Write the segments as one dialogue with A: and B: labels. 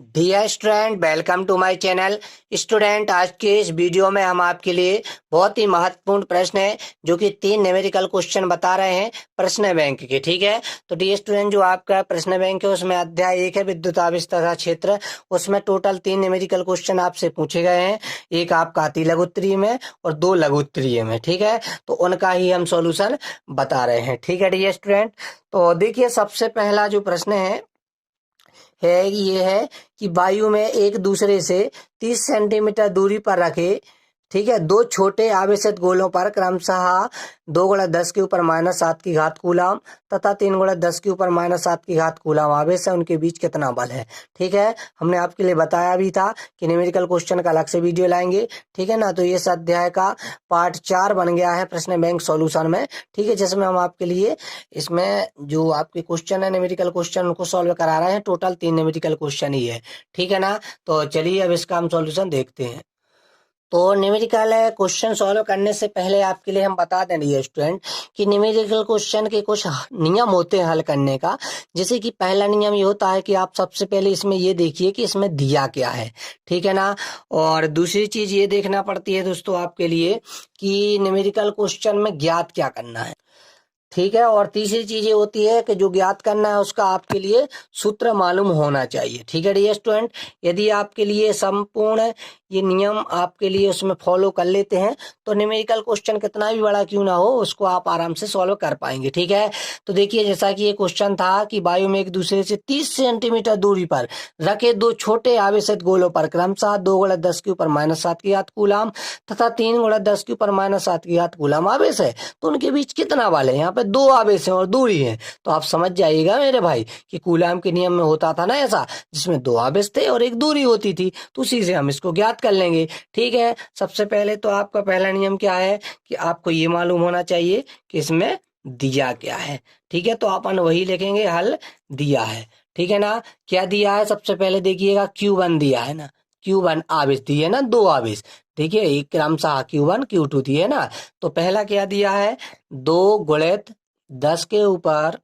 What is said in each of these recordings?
A: Dear student, welcome to my channel. Student, आज के इस वीडियो में हम आपके लिए बहुत ही महत्वपूर्ण प्रश्न है जो कि 3 न्यूमेरिकल क्वेश्चन बता रहे हैं प्रश्न बैंक के। ठीक है, तो डियर स्टूडेंट, जो आपका प्रश्न बैंक है उसमें अध्याय 1 है विद्युत आवेश तथा क्षेत्र। उसमें टोटल 3 न्यूमेरिकल क्वेश्चन आपसे पूछे गए हैं। एक आपका अति लघु उत्तरीय में और 2 लघु उत्तरीय में। ठीक है, तो उनका ही हम सॉल्यूशन बता रहे हैं। ठीक है डियर स्टूडेंट, तो देखिए सबसे पहला जो प्रश्न है ये है कि वायु में एक दूसरे से 30 सेंटीमीटर दूरी पर रखे, ठीक है, दो छोटे आवेशित गोलों पर क्रमशः 2 × 10 के ऊपर -7 की घात कूलम तथा 3 × 10 के ऊपर -7 की घात कूलम आवेश है, उनके बीच कितना बल है। ठीक है, हमने आपके लिए बताया भी था कि न्यूमेरिकल क्वेश्चन का अलग से वीडियो लाएंगे। ठीक है ना, तो ये इस अध्याय का पार्ट 4 बन गया है प्रश्न बैंक सॉल्यूशन में। ठीक है, जिसमें हम आपके लिए इसमें जो आपके क्वेश्चन है न्यूमेरिकल क्वेश्चन उनको सॉल्व करा रहे हैं। टोटल 3 न्यूमेरिकल क्वेश्चन ही है। ठीक है ना, तो चलिए अब इसका हम सॉल्यूशन देखते हैं। तो न्यूमेरिकल क्वेश्चन सॉल्व करने से पहले आपके लिए हम बता दें डियर स्टूडेंट कि न्यूमेरिकल क्वेश्चन के कुछ नियम होते हैं हल करने का। जैसे कि पहला नियम ये होता है कि आप सबसे पहले इसमें ये देखिए कि इसमें दिया क्या है। ठीक है ना, और दूसरी चीज ये देखना पड़ती है दोस्तों आपके लिए कि न्यूमेरिकल क्वेश्चन में ज्ञात क्या करना है। ठीक है, और तीसरी चीज ये होती है कि जो ज्ञात करना है उसका आपके लिए सूत्र मालूम होना चाहिए। ठीक है डियर स्टूडेंट, यदि आपके लिए संपूर्ण ये नियम आपके लिए उसमें फॉलो कर लेते हैं तो न्यूमेरिकल क्वेश्चन कितना भी बड़ा क्यों ना हो उसको आप आराम से सॉल्व कर पाएंगे। ठीक है, तो देखिए जैसा कि ये क्वेश्चन था कि वायु में एक दूसरे से 30 सेंटीमीटर दूरी पर रखे दो छोटे आवेशित गोलों पर क्रमशः 2 × 10 के ऊपर -7 की घात कूलम तथा 3 × 10 के ऊपर -7 की घात कूलम आवेश है, तो उनके बीच कितना बल है। यहाँ पे 2 आवेश हैं और दूरी है, तो आप समझ जाइएगा मेरे भाई कि कूलम के नियम में होता था ना ऐसा, जिसमें 2 आवेश थे और एक दूरी होती थी, तो उसी से हम इसको ज्ञात कर लेंगे। ठीक है, सबसे पहले तो आपका पहला नियम क्या है कि आपको ये मालूम होना चाहिए कि इसमें दिया क्या है। ठीक है, तो अपन वही लिखेंगे, हल दिया है। ठीक है ना, क्या दिया है सबसे पहले देखिएगा, Q1 दिया है ना, Q1 आवेश दिए ना, 2 आवेश। देखिए एक क्रमशः Q1 Q2 दिए ना, तो पहला क्या दिया है, 2 × 10 के ऊपर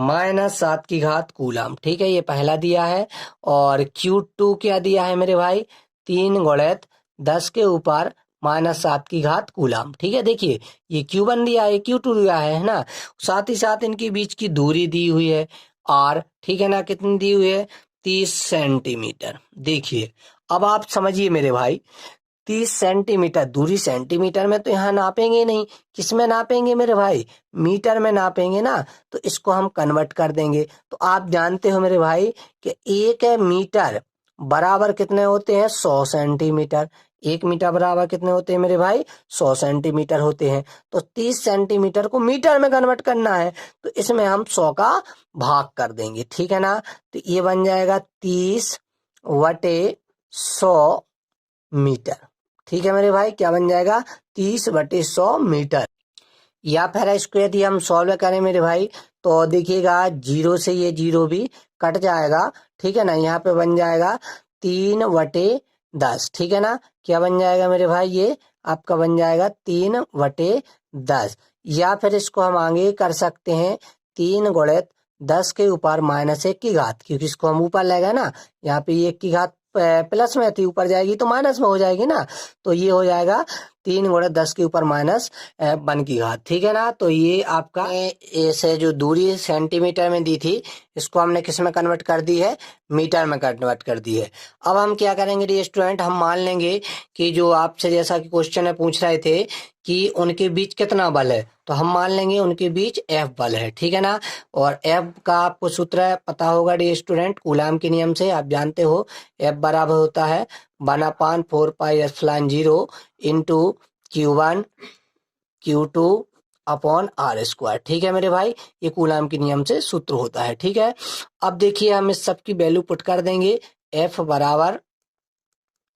A: -7 की घात कूलम। ठीक है, ये पहला दिया है। और Q2 क्या दिया है मेरे भाई, 3 × 10 के ऊपर -7 की घात कूलम। ठीक है, देखिए ये Q1 दिया है, Q2 दिया है ना, साथ ही साथ इनके बीच की दूरी दी हुई है R। ठीक है ना, कितनी दी हुई है, 30 सेंटीमीटर। देखिए अब आप समझिए मेरे भाई, 30 सेंटीमीटर दूरी सेंटीमीटर में तो यहाँ नापेंगे नहीं, किस में नापेंगे मेरे भाई, मीटर में नापेंगे ना, तो इसको हम कन्वर्ट कर देंगे। तो आप जानते हो मेरे भाई कि 1 मीटर बराबर कितने होते हैं, 100 सेंटीमीटर। 1 मीटर बराबर कितने होते हैं मेरे भाई, 100 सेंटीमीटर होते हैं। तो 30 सेंटीमीटर को मीटर में कन्वर्ट करना है, तो इसमें हम 100 का भाग कर देंगे। ठीक है ना, तो ये बन जाएगा 30/100 मीटर। ठीक है मेरे भाई, क्या बन जाएगा, 30/100 मीटर। या फिर इसको यदि हम सॉल्व करें मेरे भाई तो देखिएगा, 0 से ये 0 भी कट जाएगा। ठीक है ना, यहाँ पे बन जाएगा 3/10। ठीक है ना, क्या बन जाएगा मेरे भाई, ये आपका बन जाएगा 3/10। या फिर इसको हम आगे कर सकते हैं, 3 × 10 के ऊपर -1 की घात, क्योंकि इसको हम ऊपर ले गए ना, यहाँ पे 1 की घात प्लस में थी, ऊपर जाएगी तो माइनस में हो जाएगी ना, तो ये हो जाएगा 3 × 10 के ऊपर -1 की घात। ठीक है ना, तो ये आपका ऐसे जो दूरी सेंटीमीटर में दी थी इसको हमने किस में कन्वर्ट कर दी है, मीटर में कन्वर्ट कर दी है। अब हम क्या करेंगे डी स्टूडेंट, हम मान लेंगे कि जो आपसे जैसा कि क्वेश्चन में पूछ रहे थे कि उनके बीच कितना बल है, तो हम मान लेंगे उनके बीच F बल है। ठीक है ना, और F का आपको सूत्र पता होगा डी स्टूडेंट, कूलम के नियम से आप जानते हो, F बराबर होता है 1/4πε0 into Q1 Q2 upon R²। ठीक है मेरे भाई, ये कूलम के नियम से सूत्र होता है। ठीक है, अब देखिए हम इस सब की वैल्यू पुट कर देंगे। F बराबर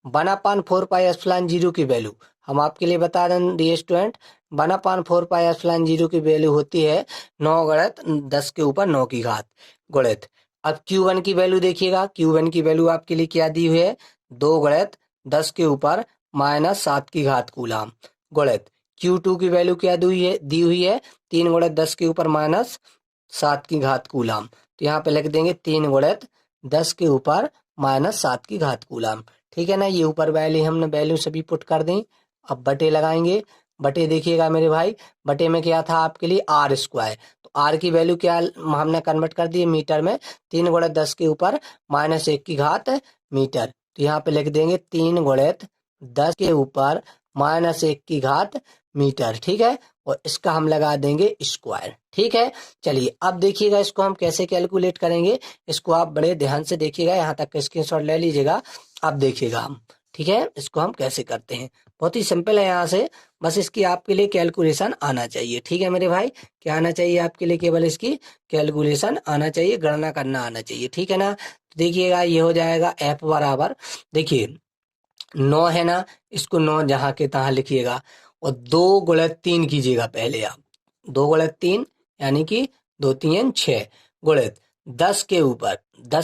A: 1/4πε0 की वैल्यू हम आपके लिए बता दें डियर स्टूडेंट, 1/4πε0 की वैल्यू होती है 9 × 10 के ऊपर 9 की घात गुणित। अब Q1 की वैल्यू देखिएगा, Q1 की वैल्यू आपके लिए क्या दी हुई है, 2 × 10 के ऊपर -7 की घात कूलम गुणित। Q2 की वैल्यू क्या दी हुई है 3 × 10 के ऊपर -7 की घात कूलम, तो यहाँ पे लिख देंगे 3 × 10 के ऊपर -7 की घात कूलाम। ठीक है ना, ये ऊपर वैल्यू हमने वैल्यू सभी पुट कर दी। अब बटे लगाएंगे। बटे देखिएगा मेरे भाई, बटे में क्या था आपके लिए आर स्क्वायर, तो आर की वैल्यू क्या हमने कन्वर्ट कर दी मीटर में, 3 × 10 के ऊपर -1 की घात मीटर। तो यहाँ पे लिख देंगे 3 × 10 के ऊपर -1 की घात मीटर। ठीक है, और इसका हम लगा देंगे स्क्वायर। ठीक है, चलिए अब देखिएगा इसको हम कैसे कैलकुलेट करेंगे। इसको आप बड़े ध्यान से देखिएगा, यहाँ तक का स्क्रीनशॉट ले लीजिएगा। अब देखिएगा हम, ठीक है, इसको हम कैसे करते हैं। बहुत ही सिंपल है, यहाँ से बस इसकी आपके लिए कैलकुलेशन आना चाहिए। ठीक है मेरे भाई, क्या आना चाहिए आपके लिए, केवल इसकी कैलकुलेशन आना चाहिए, गणना करना आना चाहिए। ठीक है ना, तो देखिएगा ये हो जाएगा F बराबर, देखिए 9 है ना, इसको 9 जहाँ के तहाँ लिखिएगा, और 2 × 3 कीजिएगा पहले आप। 2 × 3 यानी कि 2×3 = 6 गुणित 10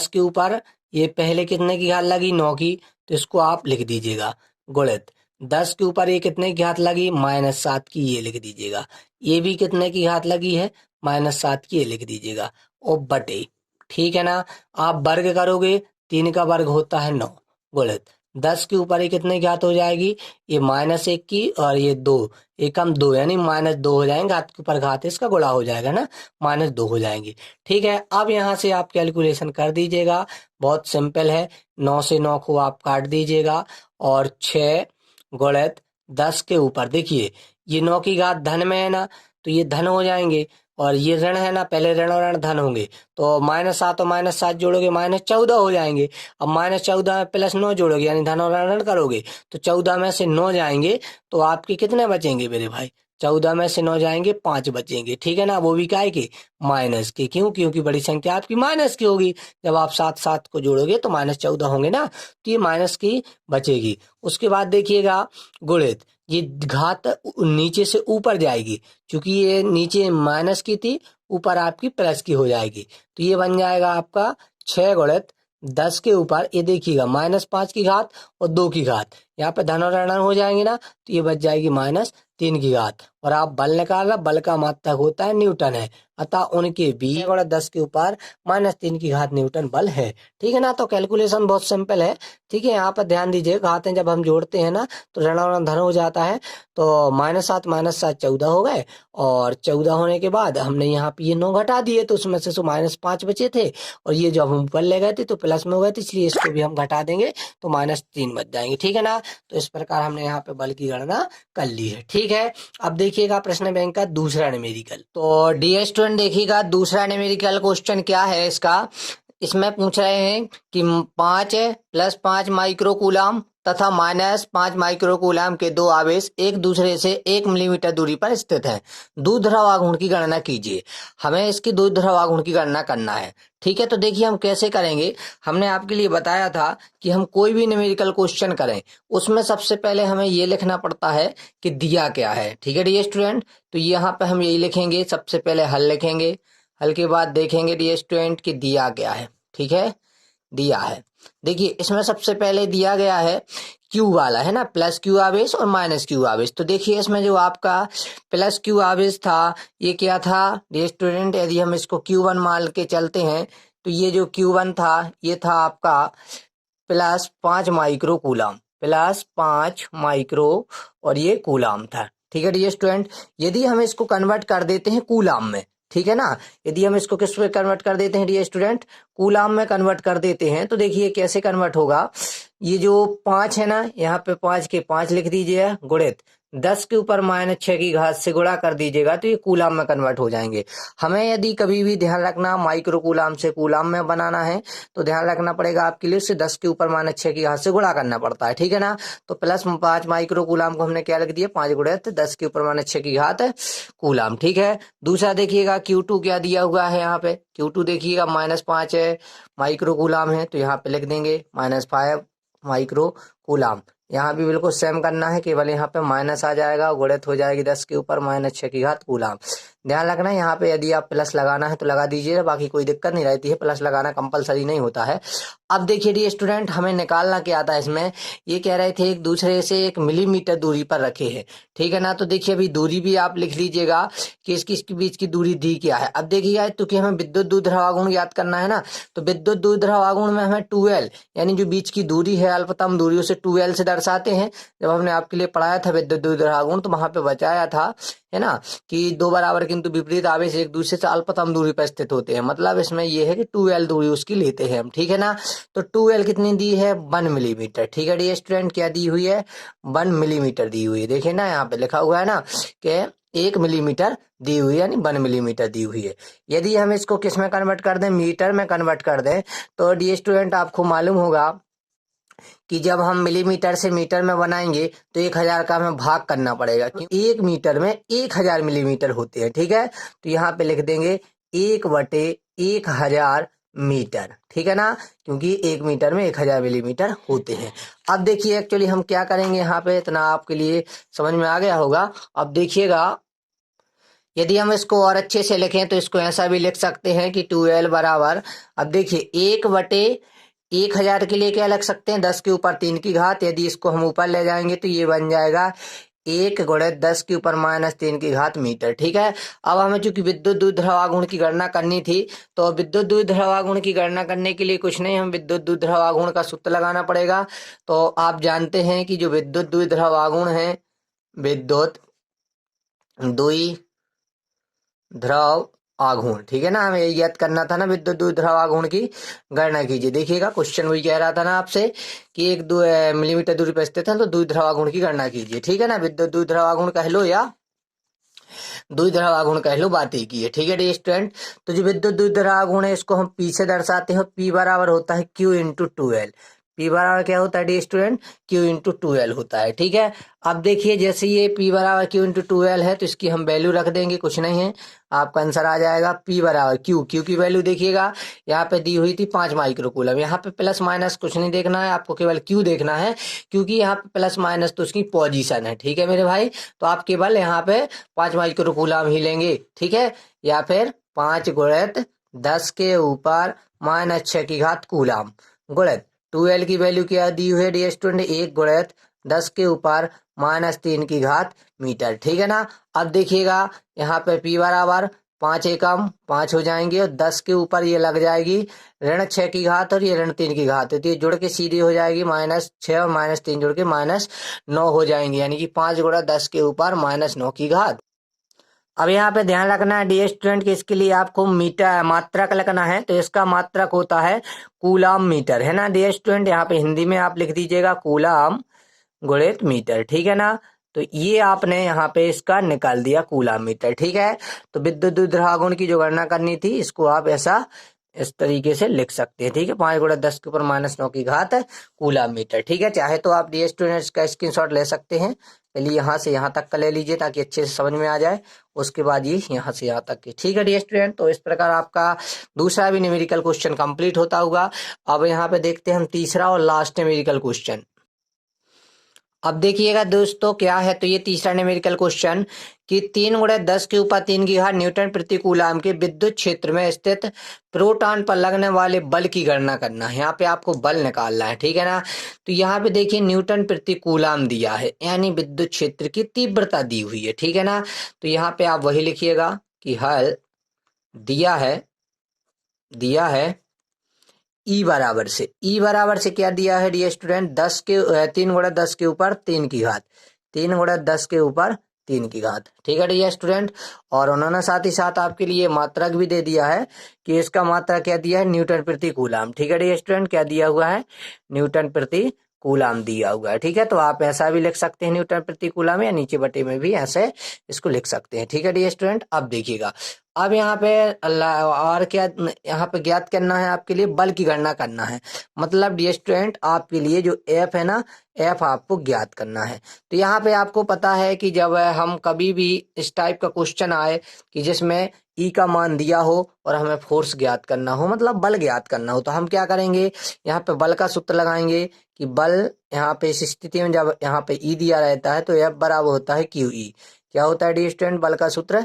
A: के ऊपर ये पहले कितने की घात लगी, 9 की, तो इसको आप लिख दीजिएगा, गुणित 10 के ऊपर ये कितने की घात लगी, -7 की, ये लिख दीजिएगा। ये भी कितने की घात लगी है, -7 की, ये लिख दीजिएगा, और बटे। ठीक है ना, आप वर्ग करोगे, 3 का वर्ग होता है 9, गुणित 10 के ऊपर ये कितने घात हो जाएगी, ये -1 की, और ये 2, एकम 2 यानी -2 हो जाएंगे, घात के ऊपर घात इसका गुणा हो जाएगा ना, -2 हो जाएंगे। ठीक है, अब यहाँ से आप कैलकुलेशन कर दीजिएगा, बहुत सिंपल है। 9 से 9 को आप काट दीजिएगा, और 6 गुणित 10 के ऊपर, देखिए ये 9 की घात धन में है ना, तो ये धन हो जाएंगे, और ये ऋण है ना, पहले ऋण और ऋण धन होंगे, तो -7 और -7 जोड़ोगे -14 हो जाएंगे। अब -14 में +9 जोड़ोगे, यानी धन और ऋण करोगे, तो 14 में से 9 जाएंगे, तो आपके कितने बचेंगे मेरे भाई, 14 में से 9 जाएंगे, 5 बचेंगे। ठीक है ना, वो भी काय के, माइनस के, क्यों, क्योंकि बड़ी संख्या आपकी माइनस की होगी। जब आप 7 को जोड़ोगे तो -14 होंगे ना, तो ये माइनस की बचेगी। उसके बाद देखिएगा गुणित, ये घात नीचे से ऊपर जाएगी, क्योंकि ये नीचे माइनस की थी, ऊपर आपकी प्लस की हो जाएगी, तो ये बन जाएगा आपका 6 गुणित 10 के ऊपर, ये देखिएगा -5 की घात और 2 की घात, यहाँ पे धन और ऋण हो जाएंगे ना, तो ये बच जाएगी -3 की घात। और आप बल निकालना, बल का मात्रक होता है न्यूटन है, अतः उनके भी 10 के ऊपर -3 की घात न्यूटन बल है। ठीक है ना, तो कैलकुलेशन बहुत सिंपल है। ठीक है, यहाँ पर ध्यान दीजिए, घातें जब हम जोड़ते हैं ना, तो ऋण और धन हो जाता है, तो -7 -7 14 हो गए, और 14 होने के बाद हमने यहाँ पे ये 9 घटा दिए, तो उसमें से -5 बचे थे, और ये जब हम ऊपर ले गए थे तो प्लस में हो गए थे, इसलिए इसको भी हम घटा देंगे, तो -3 बच जाएंगे। ठीक है ना, तो इस प्रकार हमने यहाँ पे बल की गणना कर ली है। ठीक है, अब देखिएगा प्रश्न बैंक का दूसरा न्यूमेरिकल। तो डियर स्टूडेंट देखिएगा, दूसरा न्यूमेरिकल क्वेश्चन क्या है इसका, इसमें पूछ रहे हैं कि 5 + 5 माइक्रो कूलाम तथा -5 माइक्रो कूलाम के दो आवेश एक दूसरे से 1 मिलीमीटर दूरी पर स्थित हैं। द्विध्रुव आघूर्ण की गणना कीजिए। हमें इसकी द्विध्रुव आघूर्ण की गणना करना है। ठीक है, तो देखिए हम कैसे करेंगे। हमने आपके लिए बताया था कि हम कोई भी न्यूमेरिकल क्वेश्चन करें, उसमें सबसे पहले हमें ये लिखना पड़ता है कि दिया क्या है। ठीक है डियर स्टूडेंट, तो यहाँ पे हम यही लिखेंगे, सबसे पहले हल लिखेंगे, हल के बाद देखेंगे डियर स्टूडेंट कि दिया क्या है। ठीक है, दिया है, देखिए इसमें सबसे पहले दिया गया है Q वाला है ना, +Q आवेश और -Q आवेश। तो देखिए इसमें जो आपका +Q आवेश था, ये क्या था डियर स्टूडेंट, यदि हम इसको Q1 मान के चलते हैं, तो ये जो Q1 था, ये था आपका +5 माइक्रो कूलाम, +5 माइक्रो, और ये कूलाम था। ठीक है डियर स्टूडेंट, यदि हम इसको कन्वर्ट कर देते हैं कूलाम में, ठीक है ना, यदि हम इसको किस में कन्वर्ट कर देते हैं डियर स्टूडेंट, कूलाम में कन्वर्ट कर देते हैं, तो देखिए कैसे कन्वर्ट होगा। ये जो 5 है ना, यहाँ पे 5 के 5 लिख दीजिए, गुणित 10 के ऊपर -6 की घात से गुणा कर दीजिएगा, तो ये कूलाम में कन्वर्ट हो जाएंगे। हमें यदि कभी भी ध्यान रखना माइक्रो कूलाम से कूलाम में बनाना है, तो ध्यान रखना पड़ेगा आपके लिए, उससे 10 के ऊपर -6 की घात से गुणा करना पड़ता है। ठीक है ना, तो +5 माइक्रो कूलाम को हमने क्या लिख दिया, 5 गुणित 10 के ऊपर -6 की घात कूलाम। ठीक है, दूसरा देखिएगा Q2 क्या दिया हुआ है, यहाँ पे Q2 देखिएगा -5 है, माइक्रो कूलाम है, तो यहाँ पे लिख देंगे -5 माइक्रो कूलाम। यहाँ भी बिल्कुल सेम करना है, केवल यहाँ पे माइनस आ जाएगा, गुणित हो जाएगी 10 के ऊपर -6 की घात कूलाम। ध्यान रखना यहाँ पे यदि आप प्लस लगाना है तो लगा दीजिए, बाकी कोई दिक्कत नहीं रहती है, प्लस लगाना कंपलसरी नहीं होता है। अब देखिए डी स्टूडेंट, हमें निकालना क्या आता है इसमें, ये कह रहे थे एक दूसरे से 1 मिलीमीटर दूरी पर रखे हैं, ठीक है ना। तो देखिए अभी दूरी भी आप लिख लीजिएगा कि इसके बीच की दूरी दी क्या है। अब देखिए क्योंकि हमें विद्युत द्विध्रुव आघूर्ण ज्ञात करना है ना, तो विद्युत द्विध्रुव आघूर्ण में हमें 2L यानी जो बीच की दूरी है अल्पतम दूरी उसे 2L से दर्शाते हैं। जब हमने आपके लिए पढ़ाया था विद्युत द्विध्रुव आघूर्ण तो वहां पे बचाया था, है ना, कि दो बराबर किंतु विपरीत आवेश एक दूसरे से अल्पतम दूरी पर स्थित होते हैं। मतलब इसमें यह है कि 2L दूरी उसकी लेते हैं हम, ठीक है ना। तो 2L कितनी दी है, 1 मिलीमीटर, ठीक है डी स्टूडेंट, क्या दी हुई है, 1 मिलीमीटर दी हुई है। देखिए ना यहाँ पे लिखा हुआ है ना कि 1 मिलीमीटर दी हुई है, यानी 1 मिलीमीटर दी हुई है। यदि हम इसको किस में कन्वर्ट कर दें, मीटर में कन्वर्ट कर दें, तो डी स्टूडेंट आपको मालूम होगा कि जब हम मिलीमीटर से मीटर में बनाएंगे तो 1000 का हमें भाग करना पड़ेगा, क्योंकि 1 मीटर में 1000 मिलीमीटर होते हैं, ठीक है। तो यहाँ पे लिख देंगे 1/1000 मीटर, ठीक है ना, क्योंकि 1 मीटर में 1000 मिलीमीटर होते हैं। अब देखिए एक्चुअली हम क्या करेंगे यहाँ पे, इतना आपके लिए समझ में आ गया होगा। अब देखिएगा यदि हम इसको और अच्छे से लिखें तो इसको ऐसा भी लिख सकते हैं कि 2L बराबर, अब देखिए 1/1000 के लिए क्या लिख सकते हैं, 10 के ऊपर 3 की घात। यदि इसको हम ऊपर ले जाएंगे तो ये बन जाएगा 1 गुणे 10 के ऊपर -3 की घात मीटर, ठीक है। अब हमें चूंकि विद्युत द्विध्रुव आघूर्ण की गणना करनी थी, तो विद्युत द्विध्रुव आघूर्ण की गणना करने के लिए कुछ नहीं, हम विद्युत द्विध्रुव आघूर्ण का सूत्र लगाना पड़ेगा। तो आप जानते हैं कि जो विद्युत द्विध्रुव आघूर्ण है, विद्युत द्विध्रुव आघूर्ण, ठीक है ना, हमें यही याद करना था ना, विद्युत द्विध्रुव आघूर्ण की गणना कीजिए। देखिएगा क्वेश्चन वही कह रहा था ना आपसे कि 1 मिलीमीटर दूरी पर स्थित है तो द्विध्रुव आघूर्ण की गणना कीजिए, ठीक है ना। विद्युत द्विध्रुव आघूर्ण कह लो या द्विध्रुव आघूर्ण कह लो, बात एक ही है, ठीक है डी स्टूडेंट। तो जो विद्युत द्विध्रुव आघूर्ण है इसको हम पी से दर्शाते हैं, पी बराबर होता है Q इंटू 2L। पी बराबर क्या होता है dear student, Q into 2L होता है, ठीक है। अब देखिए जैसे ये P बराबर Q इंटू 2L है तो इसकी हम वैल्यू रख देंगे, कुछ नहीं है, आपका आंसर आ जाएगा P बराबर Q की वैल्यू देखिएगा यहाँ पे दी हुई थी 5 माइक्रोकूलम। यहाँ पे प्लस माइनस कुछ नहीं देखना है, आपको केवल Q देखना है, क्योंकि यहाँ पे प्लस माइनस तो उसकी पोजीशन है, ठीक है मेरे भाई। तो आप केवल यहाँ पे 5 माइक्रोकूलम ही लेंगे, ठीक है, या फिर 5 गुणित 10 के ऊपर -6 की घात कूलम गुणित 2L की वैल्यू क्या दी हुई है डी स्टूडेंट, 1 गुणित 10 के ऊपर -3 की घात मीटर, ठीक है ना। अब देखिएगा यहाँ पे P बराबर 5 एकम 5 हो जाएंगे और 10 के ऊपर ये लग जाएगी -6 की घात और ये -3 की घात, तो ये जुड़ के सीधी हो जाएगी -6 और -3 जुड़ के -9 हो जाएंगे, यानी कि 5 गुणा 10 के ऊपर -9 की घात। अब यहाँ पे ध्यान रखना है डी स्टूडेंट कि इसके लिए आपको मीटर मात्रक लिखना है, तो इसका मात्रक होता है कूलाम मीटर, है ना डी स्टूडेंट। यहाँ पे हिंदी में आप लिख दीजिएगा कूलाम गुणित मीटर, ठीक है ना। तो ये आपने यहाँ पे इसका निकाल दिया कूलाम मीटर, ठीक है। तो विद्युत द्विध्रुव आघूर्ण की जो गणना करनी थी इसको आप ऐसा इस तरीके से लिख सकते हैं, ठीक है, 5 गुणा 10 के ऊपर -9 की घात कूलाम मीटर, ठीक है। चाहे तो आप डी स्टूडेंट्स का स्क्रीनशॉट ले सकते हैं, पहले यहाँ से यहाँ तक का ले लीजिए ताकि अच्छे से समझ में आ जाए, उसके बाद ये यहाँ से यहाँ तक की, ठीक है डी स्टूडेंट। तो इस प्रकार आपका दूसरा भी न्यूमेरिकल क्वेश्चन कंप्लीट होता होगा। अब यहाँ पे देखते हैं हम तीसरा और लास्ट न्यूमेरिकल क्वेश्चन। अब देखिएगा दोस्तों क्या है, तो ये तीसरा न्यूमेरिकल क्वेश्चन कि 3 गुणा 10 के ऊपर 3 की घात न्यूटन प्रति कूलाम के विद्युत क्षेत्र में स्थित प्रोटॉन पर लगने वाले बल की गणना करना है। यहाँ पे आपको बल निकालना है, ठीक है ना। तो यहाँ पे देखिए न्यूटन प्रति कूलाम दिया है, यानी विद्युत क्षेत्र की तीव्रता दी हुई है, ठीक है ना। तो यहाँ पे आप वही लिखिएगा कि हल दिया है ई बराबर से क्या दिया है डी स्टूडेंट, 3 गुणा 10 के ऊपर 3 की घात, 3 गुणा 10 के ऊपर 3 की घात, ठीक है डी स्टूडेंट। और उन्होंने साथ ही साथ आपके लिए मात्रक भी दे दिया है कि इसका मात्रक क्या दिया है, न्यूटन प्रति कूलाम, ठीक है डी स्टूडेंट, क्या दिया हुआ है, न्यूटन प्रति कूलाम दिया हुआ है, ठीक है। तो आप ऐसा भी लिख सकते हैं न्यूटन प्रति कूलाम, या नीचे बटे में भी ऐसे इसको लिख सकते हैं, ठीक है डी स्टूडेंट। अब देखिएगा अब यहाँ पे और क्या यहाँ पे ज्ञात करना है, आपके लिए बल की गणना करना है। मतलब डी स्टूडेंट आपके लिए जो एफ है ना, एफ आपको ज्ञात करना है। तो यहाँ पे आपको पता है कि जब हम कभी भी इस टाइप का क्वेश्चन आए कि जिसमें ई का मान दिया हो और हमें फोर्स ज्ञात करना हो, मतलब बल ज्ञात करना हो, तो हम क्या करेंगे, यहाँ पे बल का सूत्र लगाएंगे कि बल यहाँ पे इस स्थिति में जब यहाँ पे ई दिया रहता है तो एफ बराबर होता है क्यू ई। क्या होता है डी स्टूडेंट, बल का सूत्र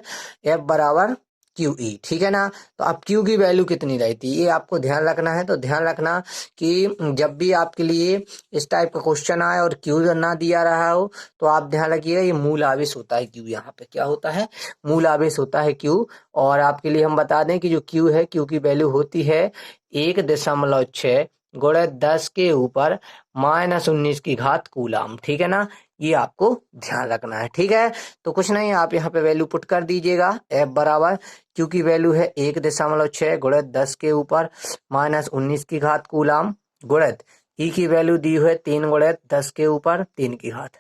A: F बराबर QE, ठीक है ना। तो अब Q की वैल्यू कितनी रहती है ये आपको ध्यान रखना है। तो ध्यान रखना कि जब भी आपके लिए इस टाइप का क्वेश्चन आए और Q ना दिया रहा हो तो आप ध्यान रखिएगा ये मूल आवेश होता है Q, यहाँ पे क्या होता है, मूल आवेश होता है Q। और आपके लिए हम बता दें कि जो Q है, Q की वैल्यू होती है 1.6 गुणे 10 के ऊपर -19 की घात कूलाम, ठीक है ना। ये आपको ध्यान रखना है, ठीक है। तो कुछ नहीं, आप यहाँ पे वैल्यू पुट कर दीजिएगा। F बराबर Q की वैल्यू है 1.6 गुणे 10 के ऊपर -19 की घात कूलाम, गुणित E की वैल्यू दी हुई है 3 गुणे 10 के ऊपर 3 की घात,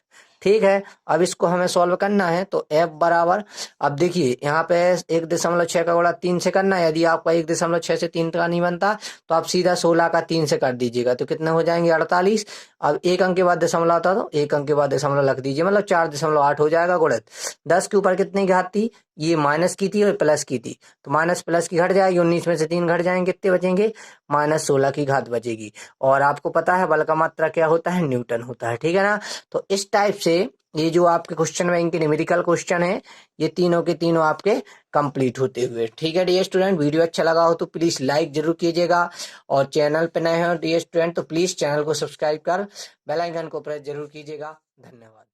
A: ठीक है। अब इसको हमें सॉल्व करना है। तो F बराबर, अब देखिए यहाँ पे 1.6 का गुणा 3 से करना है। यदि आपका 1.6 से 3 का नहीं बनता तो आप सीधा 16 का 3 से कर दीजिएगा, तो कितने हो जाएंगे 48। अब एक अंक के बाद दशमलव आता तो एक अंक के बाद दशमलव रख दीजिए, मतलब 4.8 हो जाएगा। गुणित 10 के ऊपर कितनी घात थी, ये माइनस की थी और प्लस की थी, तो माइनस प्लस की घट जाएगी, 19 में से 3 घट जाएंगे, कितने बचेंगे, -16 की घात बचेगी। और आपको पता है बल का मात्रा क्या होता है, न्यूटन होता है, ठीक है ना। तो इस टाइप से ये जो आपके क्वेश्चन बैंक के न्यूमेरिकल क्वेश्चन है, ये तीनों के तीनों आपके कंप्लीट होते हुए, ठीक है डियर स्टूडेंट। वीडियो अच्छा लगा हो तो प्लीज लाइक जरूर कीजिएगा, और चैनल पे नए हो डियर स्टूडेंट तो प्लीज चैनल को सब्सक्राइब कर बेल आइकन को प्रेस जरूर कीजिएगा। धन्यवाद।